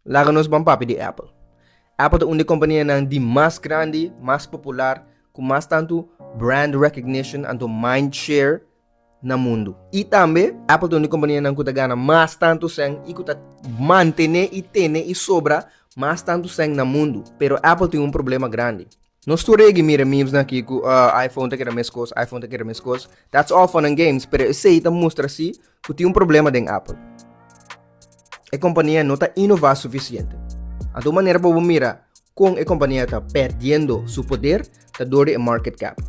Laganos bang papi de Apple. Apple é uma companhia de mais grande, mais popular, com mais tanto brand recognition e mind share no mundo. E também, Apple é uma companhia que gana mais tanto sem e que mantém e tem e sobra mais tanto sem no mundo. Pero Apple tem um problema grande. Não estou a mira memes aqui que iPhone tem que mescos, iPhone tem que mescos. That's all fun and games, pero isso aí mostra assim que tem um problema com Apple. A companhia não está inovando o suficiente. Então, maneira para mira com a companhia está perdendo seu poder, está dor de market cap.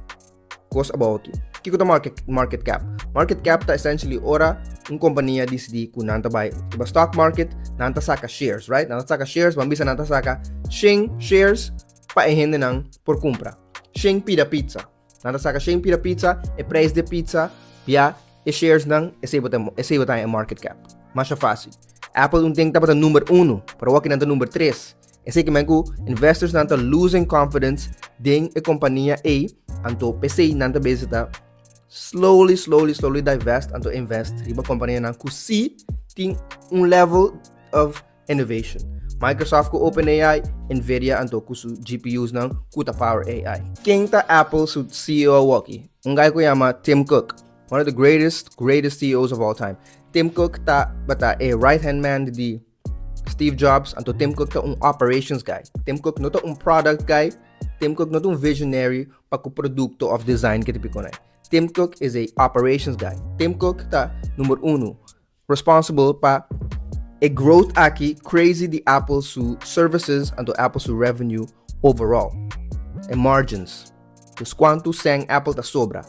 Cost about it. O que é market cap? Market cap está essentially ora uma companhia decide que não vai para stock market, não está saca shares, right? Não saca shares, mas não saca 100 shares para gente não por compra. 100 pida pizza. Não saca 100 pida pizza, o preço de pizza, e shares não, esse é market cap. Mais fácil. Apple não tem que estar número 1, para o que não está número 3. Esse que mengo investors não estão losing confidence em a companhia A, então PC não está base está slowly divest and invest riba companhia não que se tem level of innovation. Microsoft com OpenAI, Nvidia and com su GPUs não kuta Power AI. Quem tá Apple su CEO aqui? Guy que chama Tim Cook, one of the greatest CEOs of all time. Tim Cook tá a right-hand man de Steve Jobs, então Tim Cook tá operations guy. Tim Cook não tá product guy. Tim Cook não tá visionary para o produto of design que tipo né. Tim Cook is a operations guy. Tim Cook tá número 1, responsible para a growth aqui crazy de Apple su services and Apple su revenue overall. E margins. Dus quanto sem Apple tá sobra.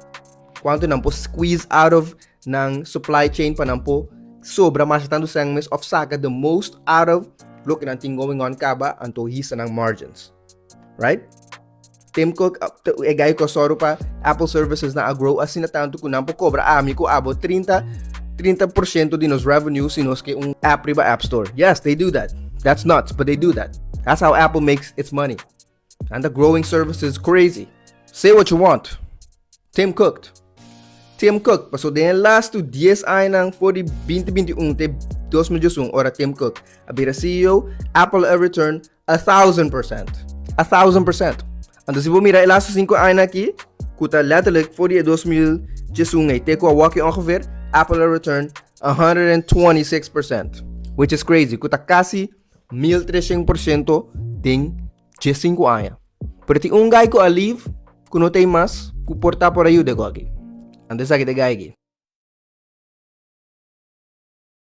Quanto não po squeeze out of ng supply chain pa não po sobra mas tanto sem mes of saca the most out of look at thing going on kaba anto hisa ng margins. Right? Tim Cook, e guy ko soro pa Apple services na grow assim na tanto ko não po cobra ami ko abo 30% de nos revenue sinos que app riba app store. Yes, they do that. That's nuts, but they do that. That's how Apple makes its money. And the growing services crazy. Say what you want. Tim Cook, paso de last to 10 anos for the 2021 te 2021 ora Tim Cook, abira CEO, Apple a return 1,000%. 1,000%. Então se você mirar last 5 anos aqui, kuta letterlijk voor die 2021 te ko walking ongeveer Apple a return 126%, which is crazy. Kuta quase 1,300% ding 5 anos. Pero ti guy ko a leave, kuno tem mas, ku porta por ayuda ko aqui. Antes aqui de guy aqui.